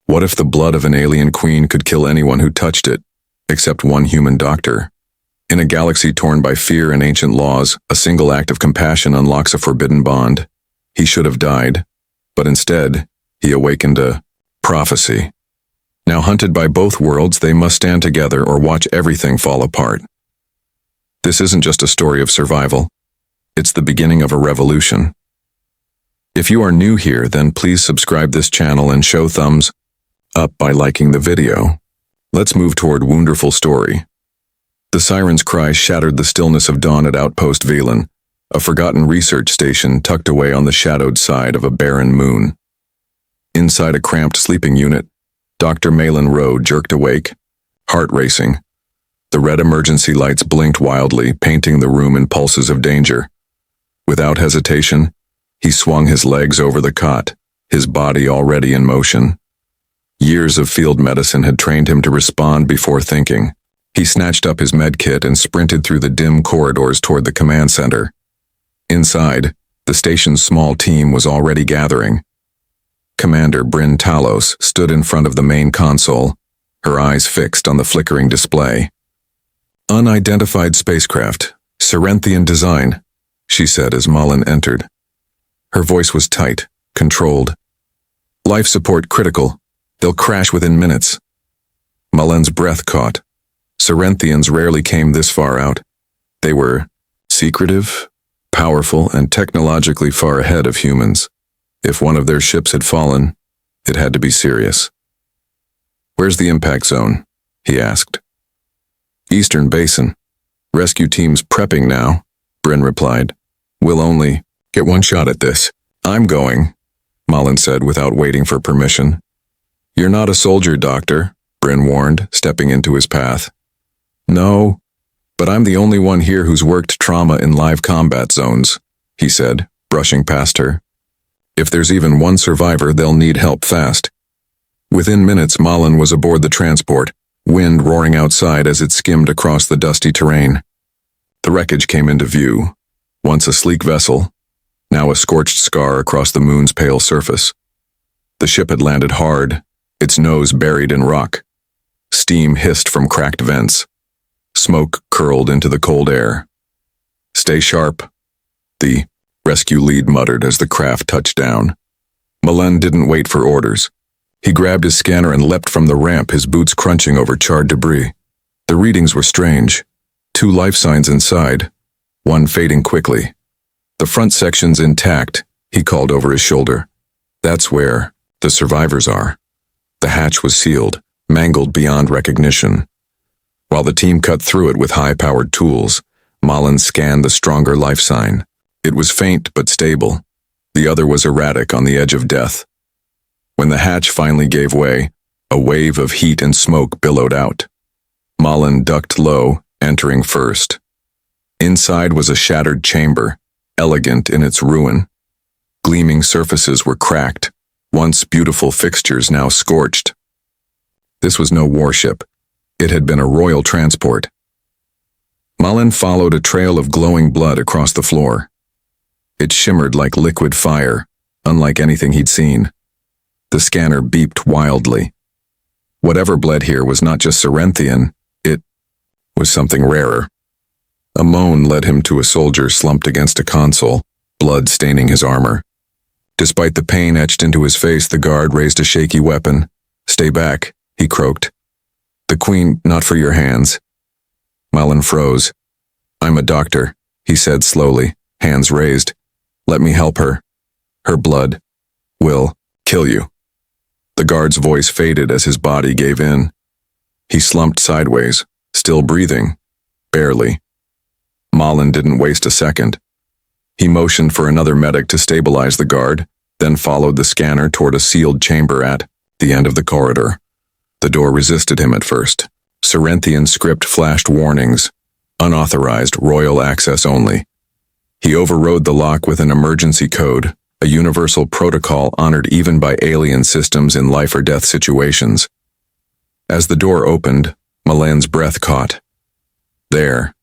What if the blood of an alien queen could kill anyone who touched it, except one human doctor? In a galaxy torn by fear and ancient laws, a single act of compassion unlocks a forbidden bond. He should have died, but instead, he awakened a prophecy. Now hunted by both worlds, they must stand together or watch everything fall apart. This isn't just a story of survival. It's the beginning of a revolution. If you are new here, then please subscribe this channel and show thumbs up by liking the video. Let's move toward wonderful story. The siren's cry shattered the stillness of dawn at Outpost Velen, a forgotten research station tucked away on the shadowed side of a barren moon. Inside a cramped sleeping unit, Dr. Malin Rowe jerked awake, heart racing. The red emergency lights blinked wildly, painting the room in pulses of danger. Without hesitation, he swung his legs over the cot, his body already in motion. Years of field medicine had trained him to respond before thinking. He snatched up his med kit and sprinted through the dim corridors toward the command center. Inside, the station's small team was already gathering. Commander Bryn Talos stood in front of the main console, her eyes fixed on the flickering display. "Unidentified spacecraft, Cerenthian design," she said as Malin entered. Her voice was tight, controlled. "Life support critical. They'll crash within minutes." Malin's breath caught. Cerenthians rarely came this far out. They were secretive, powerful, and technologically far ahead of humans. If one of their ships had fallen, it had to be serious. "Where's the impact zone?" he asked. "Eastern Basin. Rescue team's prepping now," Bryn replied. "We'll only get one shot at this." "I'm going," Malin said without waiting for permission. "You're not a soldier, Doctor," Bryn warned, stepping into his path. "No, but I'm the only one here who's worked trauma in live combat zones," he said, brushing past her. "If there's even one survivor, they'll need help fast." Within minutes, Malin was aboard the transport, wind roaring outside as it skimmed across the dusty terrain. The wreckage came into view, once a sleek vessel, now a scorched scar across the moon's pale surface. The ship had landed hard, its nose buried in rock. Steam hissed from cracked vents. Smoke curled into the cold air. "Stay sharp," the rescue lead muttered as the craft touched down. Malin didn't wait for orders. He grabbed his scanner and leapt from the ramp, his boots crunching over charred debris. The readings were strange. 2 life signs inside, one fading quickly. "The front section's intact," he called over his shoulder. "That's where the survivors are." The hatch was sealed, mangled beyond recognition. While the team cut through it with high-powered tools, Malin scanned the stronger life sign. It was faint but stable. The other was erratic, on the edge of death. When the hatch finally gave way, a wave of heat and smoke billowed out. Malin ducked low, entering first. Inside was a shattered chamber, elegant in its ruin. Gleaming surfaces were cracked, once beautiful fixtures now scorched. This was no warship. It had been a royal transport. Malin followed a trail of glowing blood across the floor. It shimmered like liquid fire, unlike anything he'd seen. The scanner beeped wildly. Whatever bled here was not just Cerenthian, it was something rarer. A moan led him to a soldier slumped against a console, blood staining his armor. Despite the pain etched into his face, the guard raised a shaky weapon. "Stay back," he croaked. "The Queen, not for your hands." Malin froze. "I'm a doctor," he said slowly, hands raised. "Let me help her. Her blood will kill you." The guard's voice faded as his body gave in. He slumped sideways, still breathing, barely. Malin didn't waste a second. He motioned for another medic to stabilize the guard, then followed the scanner toward a sealed chamber at the end of the corridor. The door resisted him at first. Cerenthian script flashed warnings. Unauthorized, royal access only. He overrode the lock with an emergency code, a universal protocol honored even by alien systems in life-or-death situations. As the door opened, Malin's breath caught. There,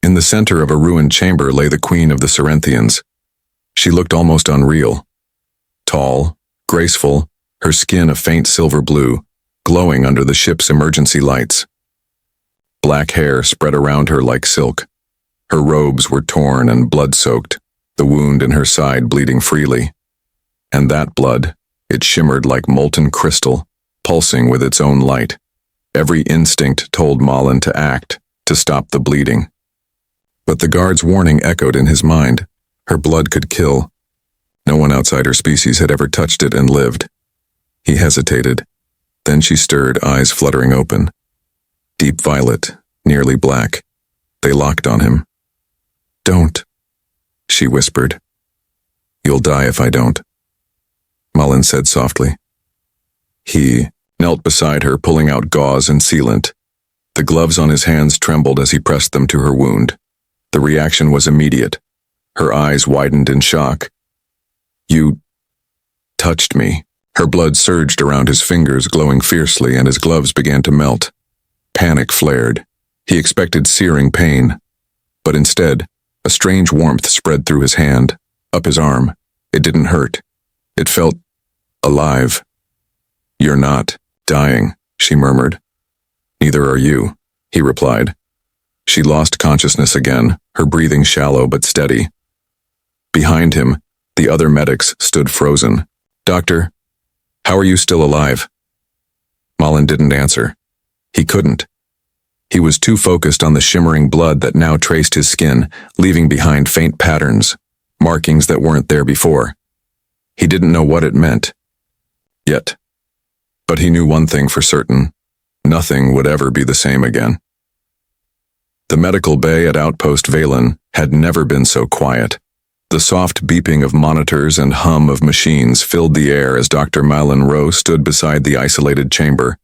in the center of a ruined chamber, lay the Queen of the Cerenthians. She looked almost unreal. Tall, graceful, her skin a faint silver blue, glowing under the ship's emergency lights. Black hair spread around her like silk. Her robes were torn and blood-soaked, the wound in her side bleeding freely. And that blood, it shimmered like molten crystal, pulsing with its own light. Every instinct told Malin to act, to stop the bleeding. But the guard's warning echoed in his mind. Her blood could kill. No one outside her species had ever touched it and lived. He hesitated. Then she stirred, eyes fluttering open. Deep violet, nearly black. They locked on him. "Don't," she whispered. "You'll die if I don't," Malin said softly. He knelt beside her, pulling out gauze and sealant. The gloves on his hands trembled as he pressed them to her wound. The reaction was immediate. Her eyes widened in shock. "You touched me." Her blood surged around his fingers, glowing fiercely, and his gloves began to melt. Panic flared. He expected searing pain. But instead, a strange warmth spread through his hand, up his arm. It didn't hurt. It felt alive. "You're not dying," she murmured. "Neither are you," he replied. She lost consciousness again, her breathing shallow but steady. Behind him, the other medics stood frozen. "Doctor, how are you still alive?" Malin didn't answer. He couldn't. He was too focused on the shimmering blood that now traced his skin, leaving behind faint patterns, markings that weren't there before. He didn't know what it meant. Yet. But he knew one thing for certain. Nothing would ever be the same again. The medical bay at Outpost Valen had never been so quiet. The soft beeping of monitors and hum of machines filled the air as Dr. Malin Rowe stood beside the isolated chamber,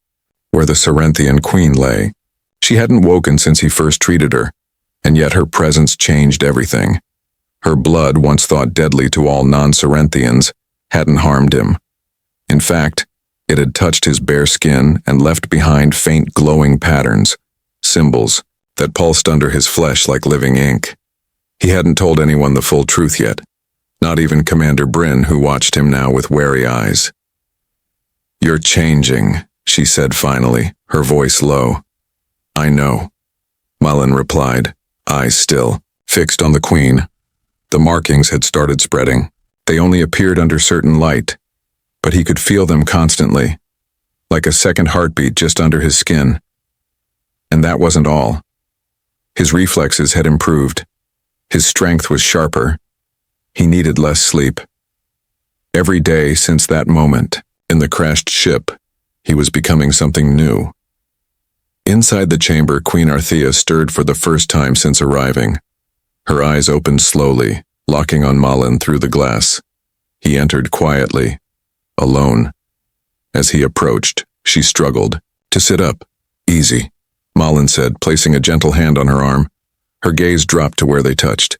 where the Cerinthian queen lay. She hadn't woken since he first treated her, and yet her presence changed everything. Her blood, once thought deadly to all non-Cerinthians, hadn't harmed him. In fact, it had touched his bare skin and left behind faint glowing patterns, symbols, that pulsed under his flesh like living ink. He hadn't told anyone the full truth yet, not even Commander Bryn, who watched him now with wary eyes. "You're changing," she said finally, her voice low. "I know," Malin replied, eyes still, fixed on the queen. The markings had started spreading. They only appeared under certain light, but he could feel them constantly, like a second heartbeat just under his skin. And that wasn't all. His reflexes had improved. His strength was sharper. He needed less sleep. Every day since that moment, in the crashed ship, he was becoming something new. Inside the chamber, Queen Arthea stirred for the first time since arriving. Her eyes opened slowly, locking on Malin through the glass. He entered quietly, alone. As he approached, she struggled. "To sit up. Easy," Malin said, placing a gentle hand on her arm. Her gaze dropped to where they touched.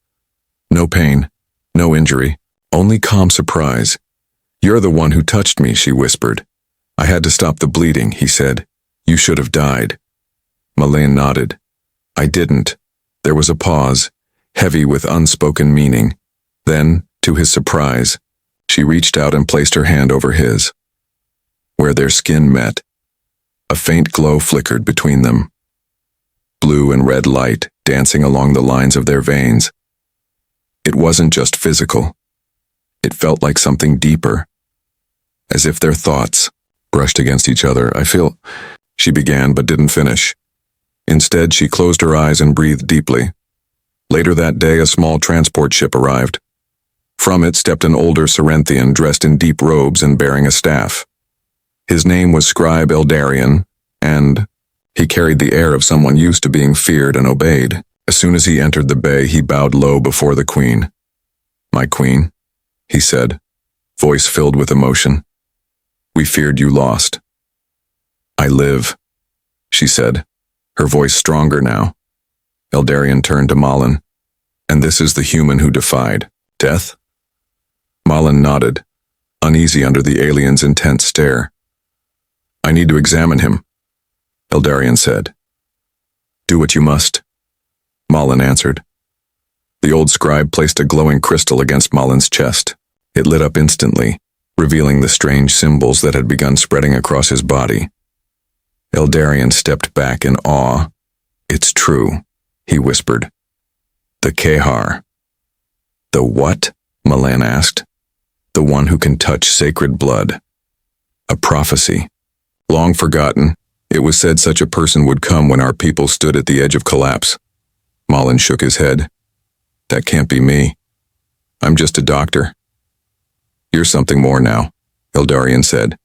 "No pain, no injury, only calm surprise." "You're the one who touched me," she whispered. "I had to stop the bleeding," he said. "You should have died." Malin nodded. "I didn't." There was a pause, heavy with unspoken meaning. Then, to his surprise, she reached out and placed her hand over his. Where their skin met, a faint glow flickered between them. Blue and red light dancing along the lines of their veins. It wasn't just physical. It felt like something deeper. As if their thoughts brushed against each other. "I feel," she began but didn't finish. Instead, she closed her eyes and breathed deeply. Later that day, a small transport ship arrived. From it stepped an older Cerinthian dressed in deep robes and bearing a staff. His name was Scribe Eldarion, and he carried the air of someone used to being feared and obeyed. As soon as he entered the bay, he bowed low before the queen. "My queen," he said, voice filled with emotion. "We feared you lost." "I live," she said, her voice stronger now. Eldarion turned to Malin. "And this is the human who defied death?" Malin nodded, uneasy under the alien's intense stare. "I need to examine him," Eldarion said. "Do what you must," Malin answered. The old scribe placed a glowing crystal against Malin's chest. It lit up instantly, revealing the strange symbols that had begun spreading across his body. Eldarion stepped back in awe. "It's true," he whispered. "The Kehar." "The what?" Milan asked. "The one who can touch sacred blood." "A prophecy. Long forgotten, it was said such a person would come when our people stood at the edge of collapse." Malin shook his head. "That can't be me. I'm just a doctor." "You're something more now," Eldarion said.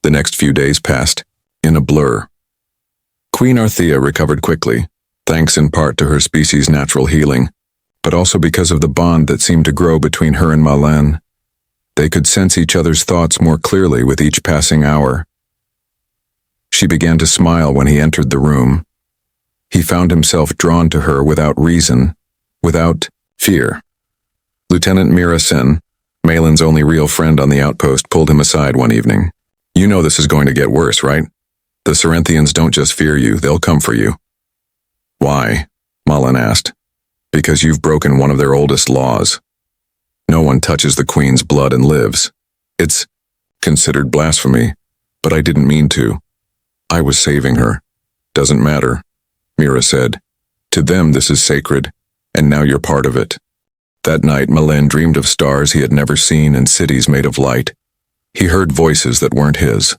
The next few days passed in a blur. Queen Arthea recovered quickly, thanks in part to her species' natural healing, but also because of the bond that seemed to grow between her and Milan. They could sense each other's thoughts more clearly with each passing hour. She began to smile when he entered the room. He found himself drawn to her without reason, without fear. Lieutenant Mirasen, Malin's only real friend on the outpost, pulled him aside one evening. "You know this is going to get worse, right? The Cerinthians don't just fear you, they'll come for you." "Why?" Malin asked. "Because you've broken one of their oldest laws. No one touches the Queen's blood and lives. It's considered blasphemy, but I didn't mean to. I was saving her. Doesn't matter," Mira said. "To them this is sacred, and now you're part of it." That night Milan dreamed of stars he had never seen and cities made of light. He heard voices that weren't his.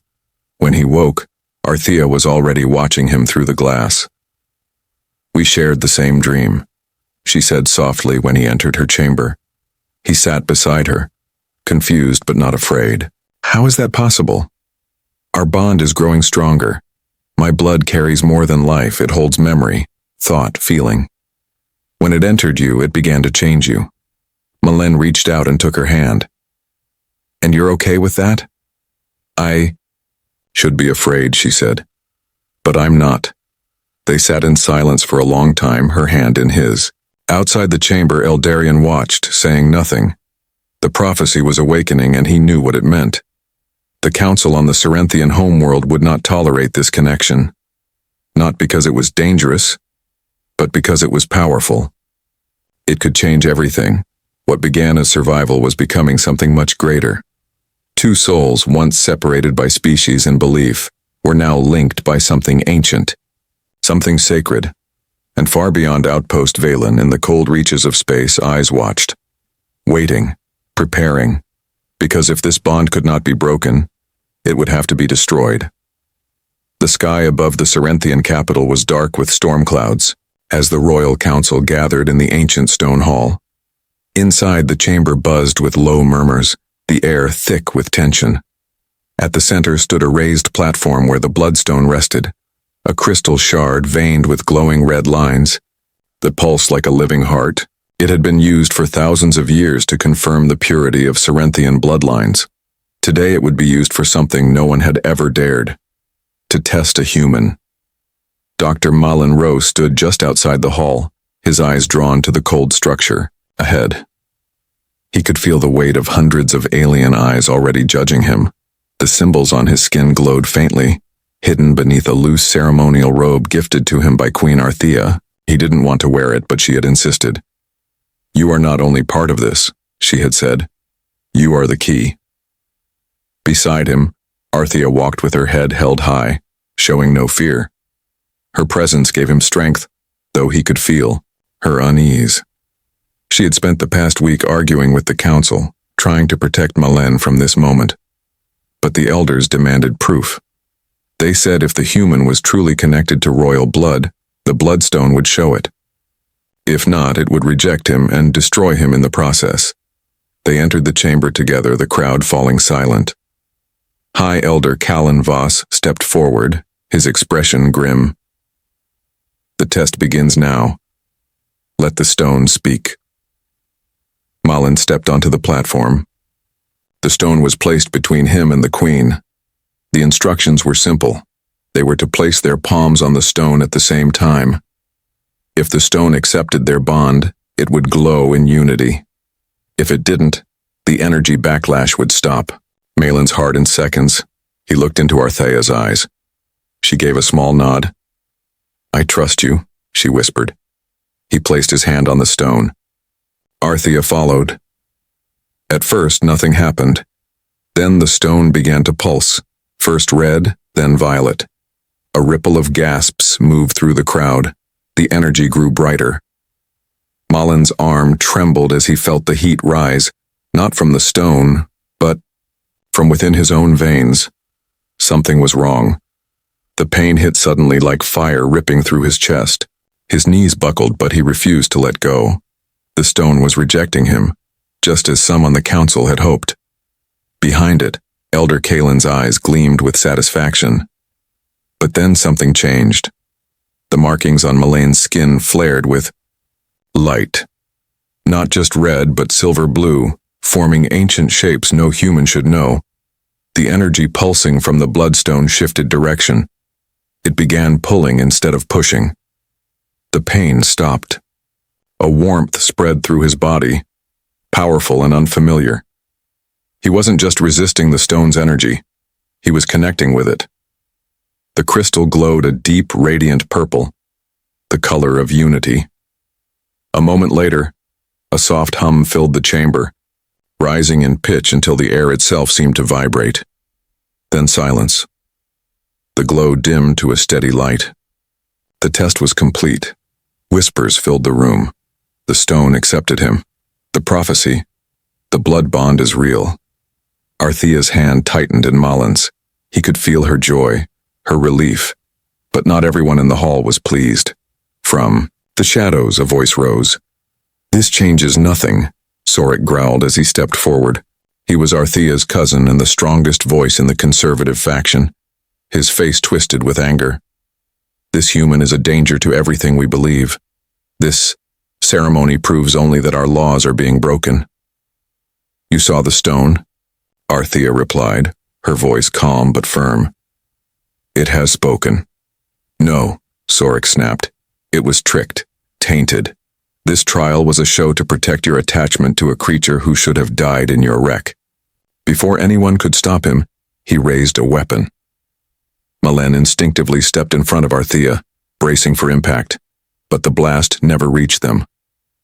When he woke, Arthea was already watching him through the glass. "We shared the same dream," she said softly when he entered her chamber. He sat beside her, confused but not afraid. "How is that possible?" "Our bond is growing stronger. My blood carries more than life. It holds memory, thought, feeling. When it entered you, it began to change you." Milan reached out and took her hand. "And you're okay with that?" "I should be afraid," she said. "But I'm not." They sat in silence for a long time, her hand in his. Outside the chamber, Eldarion watched, saying nothing. The prophecy was awakening, and he knew what it meant. The council on the Cerinthian homeworld would not tolerate this connection. Not because it was dangerous, but because it was powerful. It could change everything. What began as survival was becoming something much greater. Two souls, once separated by species and belief, were now linked by something ancient, something sacred. And far beyond Outpost Valen, in the cold reaches of space, eyes watched. Waiting, preparing, because if this bond could not be broken, it would have to be destroyed. The sky above the Cerinthian capital was dark with storm clouds, as the royal council gathered in the ancient stone hall. Inside, the chamber buzzed with low murmurs, the air thick with tension. At the center stood a raised platform where the bloodstone rested, a crystal shard veined with glowing red lines, that pulsed like a living heart. It had been used for thousands of years to confirm the purity of Cerinthian bloodlines. Today it would be used for something no one had ever dared: to test a human. Dr. Malin Rose stood just outside the hall, his eyes drawn to the cold structure ahead. He could feel the weight of hundreds of alien eyes already judging him. The symbols on his skin glowed faintly, hidden beneath a loose ceremonial robe gifted to him by Queen Arthea. He didn't want to wear it, but she had insisted. "You are not only part of this," she had said. "You are the key." Beside him, Arthea walked with her head held high, showing no fear. Her presence gave him strength, though he could feel her unease. She had spent the past week arguing with the council, trying to protect Milan from this moment. But the elders demanded proof. They said if the human was truly connected to royal blood, the bloodstone would show it. If not, it would reject him and destroy him in the process. They entered the chamber together, the crowd falling silent. High Elder Callan Voss stepped forward, his expression grim. "The test begins now. Let the stone speak." Malin stepped onto the platform. The stone was placed between him and the queen. The instructions were simple. They were to place their palms on the stone at the same time. If the stone accepted their bond, it would glow in unity. If it didn't, the energy backlash would stop. Malin's heart in seconds. He looked into Arthea's eyes. She gave a small nod. "I trust you," she whispered. He placed his hand on the stone. Arthea followed. At first, nothing happened. Then the stone began to pulse, first red, then violet. A ripple of gasps moved through the crowd. The energy grew brighter. Malin's arm trembled as he felt the heat rise, not from the stone, but from within his own veins. Something was wrong. The pain hit suddenly like fire ripping through his chest. His knees buckled, but he refused to let go. The stone was rejecting him, just as some on the council had hoped. Behind it, Elder Kalen's eyes gleamed with satisfaction. But then something changed. The markings on Malane's skin flared with light. Not just red, but silver-blue, forming ancient shapes no human should know. The energy pulsing from the bloodstone shifted direction. It began pulling instead of pushing. The pain stopped. A warmth spread through his body, powerful and unfamiliar. He wasn't just resisting the stone's energy. He was connecting with it. The crystal glowed a deep, radiant purple, the color of unity. A moment later, a soft hum filled the chamber, rising in pitch until the air itself seemed to vibrate. Then silence. The glow dimmed to a steady light. The test was complete. Whispers filled the room. The stone accepted him. The prophecy. The blood bond is real. Arthea's hand tightened in Malin's. He could feel her joy, her relief. But not everyone in the hall was pleased. From the shadows, a voice rose. "This changes nothing," Sorik growled as he stepped forward. He was Arthea's cousin and the strongest voice in the conservative faction. His face twisted with anger. "This human is a danger to everything we believe. This ceremony proves only that our laws are being broken." "You saw the stone?" Arthea replied, her voice calm but firm. "It has spoken." "No," Sorik snapped. "It was tricked, tainted. This trial was a show to protect your attachment to a creature who should have died in your wreck." Before anyone could stop him, he raised a weapon. Malin instinctively stepped in front of Arthea, bracing for impact, but the blast never reached them.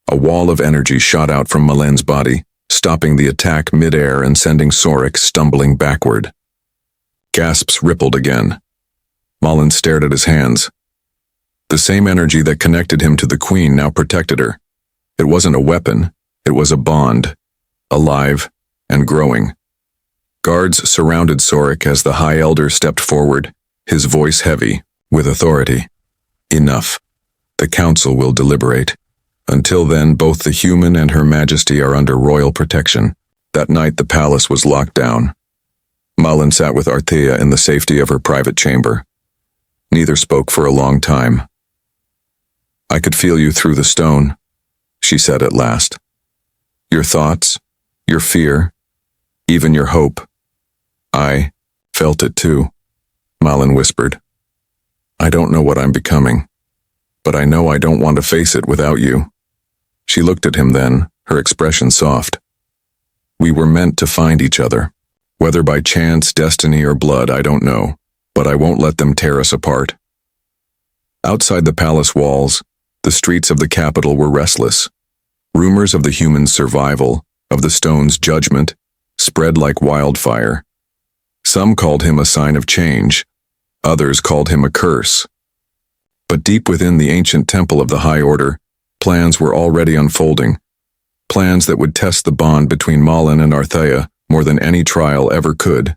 A wall of energy shot out from Malin's body, stopping the attack mid-air and sending Sorik stumbling backward. Gasps rippled again. Malin stared at his hands. The same energy that connected him to the queen now protected her. It wasn't a weapon, it was a bond, alive and growing. Guards surrounded Sorik as the High Elder stepped forward, his voice heavy, with authority. "Enough. The council will deliberate. Until then, both the human and Her Majesty are under royal protection." That night the palace was locked down. Malin sat with Arthea in the safety of her private chamber. Neither spoke for a long time. "I could feel you through the stone," she said at last. "Your thoughts, your fear, even your hope." "I felt it too," Malin whispered. "I don't know what I'm becoming, but I know I don't want to face it without you." She looked at him then, her expression soft. "We were meant to find each other. Whether by chance, destiny, or blood, I don't know, but I won't let them tear us apart." Outside the palace walls, the streets of the capital were restless. Rumors of the human's survival, of the stone's judgment, spread like wildfire. Some called him a sign of change. Others called him a curse. But deep within the ancient temple of the High Order, plans were already unfolding. Plans that would test the bond between Malin and Arthea more than any trial ever could.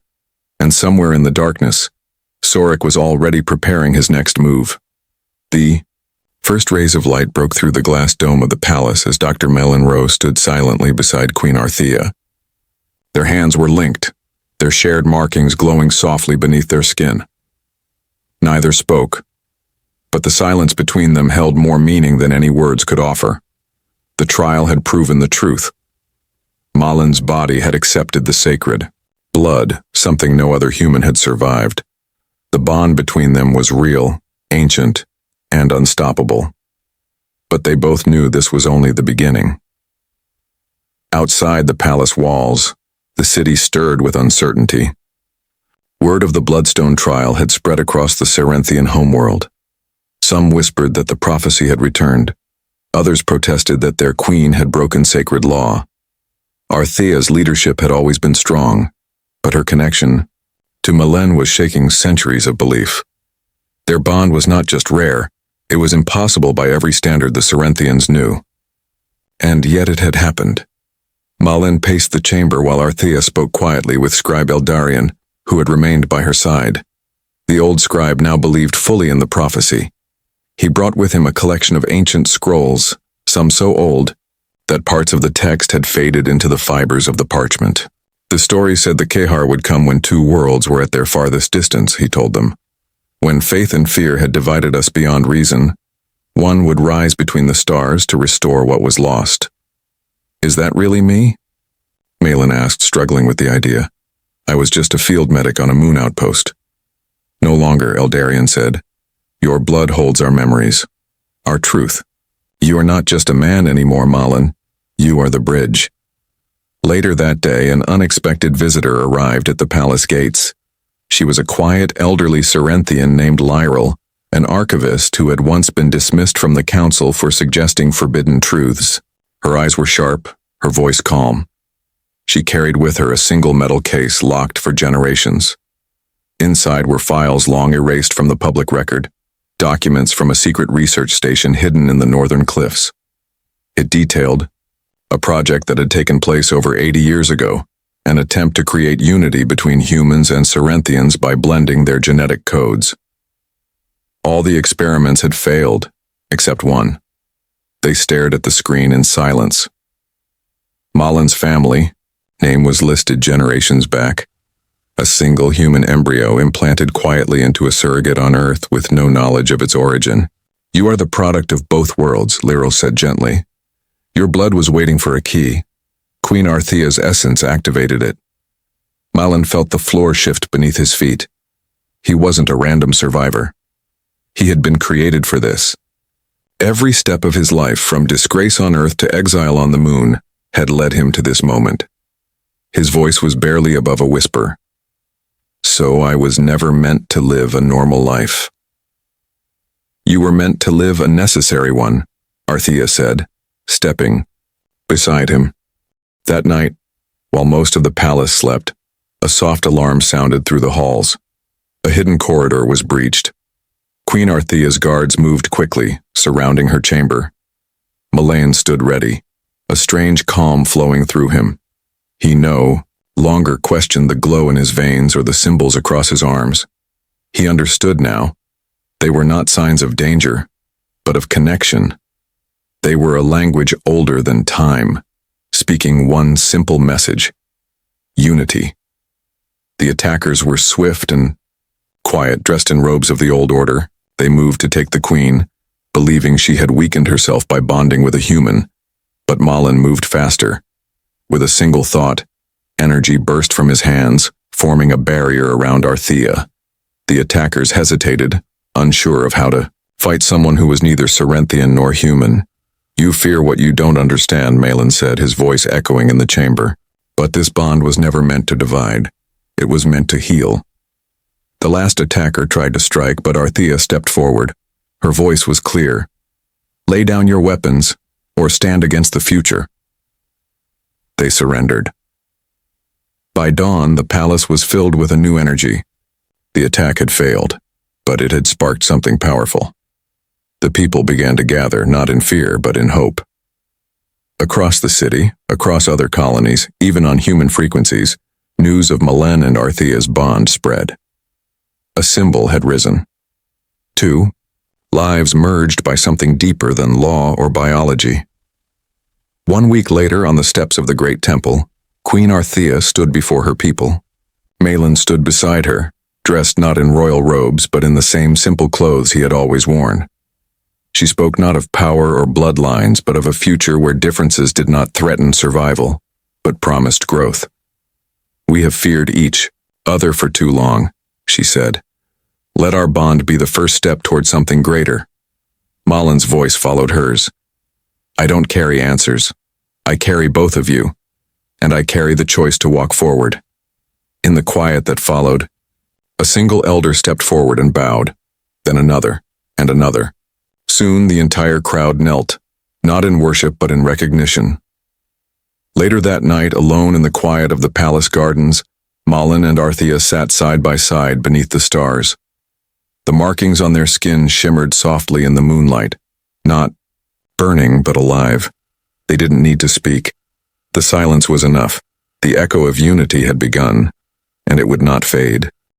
And somewhere in the darkness, Sorik was already preparing his next move. The first rays of light broke through the glass dome of the palace as Dr. Melonroe stood silently beside Queen Arthea. Their hands were linked, their shared markings glowing softly beneath their skin. Neither spoke, but the silence between them held more meaning than any words could offer. The trial had proven the truth. Malin's body had accepted the sacred. Blood, something no other human had survived. The bond between them was real, ancient, and unstoppable. But they both knew this was only the beginning. Outside the palace walls, the city stirred with uncertainty. Word of the Bloodstone trial had spread across the Cerinthian homeworld. Some whispered that the prophecy had returned. Others protested that their queen had broken sacred law. Arthea's leadership had always been strong, but her connection to Malin was shaking centuries of belief. Their bond was not just rare, it was impossible by every standard the Cerinthians knew. And yet it had happened. Malin paced the chamber while Arthea spoke quietly with Scribe Eldarion, who had remained by her side. The old scribe now believed fully in the prophecy. He brought with him a collection of ancient scrolls, some so old that parts of the text had faded into the fibers of the parchment. The story said the Kehar would come when two worlds were at their farthest distance, he told them. When faith and fear had divided us beyond reason, one would rise between the stars to restore what was lost. Is that really me? Malin asked, struggling with the idea. I was just a field medic on a moon outpost. No longer, Eldarion said. Your blood holds our memories, our truth. You are not just a man anymore, Malin. You are the bridge. Later that day, an unexpected visitor arrived at the palace gates. She was a quiet, elderly Cerinthian named Lyral, an archivist who had once been dismissed from the council for suggesting forbidden truths. Her eyes were sharp, her voice calm. She carried with her a single metal case locked for generations. Inside were files long erased from the public record, documents from a secret research station hidden in the northern cliffs. It detailed a project that had taken place over 80 years ago, an attempt to create unity between humans and Cerinthians by blending their genetic codes. All the experiments had failed, except one. They stared at the screen in silence. Malin's family, name was listed generations back, a single human embryo implanted quietly into a surrogate on Earth with no knowledge of its origin. You are the product of both worlds, Lyral said gently. Your blood was waiting for a key. Queen Arthea's essence activated it. Malin felt the floor shift beneath his feet. He wasn't a random survivor. He had been created for this. Every step of his life, from disgrace on Earth to exile on the moon, had led him to this moment. His voice was barely above a whisper. So I was never meant to live a normal life. You were meant to live a necessary one, Arthea said, stepping beside him. That night, while most of the palace slept, a soft alarm sounded through the halls. A hidden corridor was breached. Queen Arthea's guards moved quickly, surrounding her chamber. Malin stood ready, a strange calm flowing through him. He no longer questioned the glow in his veins or the symbols across his arms. He understood now. They were not signs of danger, but of connection. They were a language older than time, speaking one simple message: unity. The attackers were swift and quiet, dressed in robes of the old order. They moved to take the queen, believing she had weakened herself by bonding with a human. But Malin moved faster. With a single thought, energy burst from his hands, forming a barrier around Arthea. The attackers hesitated, unsure of how to fight someone who was neither Cerinthian nor human. You fear what you don't understand, Malin said, his voice echoing in the chamber. But this bond was never meant to divide. It was meant to heal. The last attacker tried to strike, but Arthea stepped forward. Her voice was clear. Lay down your weapons, or stand against the future. They surrendered. By dawn, the palace was filled with a new energy. The attack had failed, but it had sparked something powerful. The people began to gather, not in fear, but in hope. Across the city, across other colonies, even on human frequencies, news of Malin and Arthea's bond spread. A symbol had risen. 2. Lives merged by something deeper than law or biology. 1 week later, on the steps of the great temple, Queen Arthea stood before her people. Malin stood beside her, dressed not in royal robes, but in the same simple clothes he had always worn. She spoke not of power or bloodlines, but of a future where differences did not threaten survival, but promised growth. We have feared each other for too long, she said. Let our bond be the first step toward something greater. Malin's voice followed hers. I don't carry answers. I carry both of you, and I carry the choice to walk forward. In the quiet that followed, a single elder stepped forward and bowed, then another, and another. Soon the entire crowd knelt, not in worship but in recognition. Later that night, alone in the quiet of the palace gardens, Malin and Arthea sat side by side beneath the stars. The markings on their skin shimmered softly in the moonlight, not burning but alive. They didn't need to speak. The silence was enough. The echo of unity had begun, and it would not fade.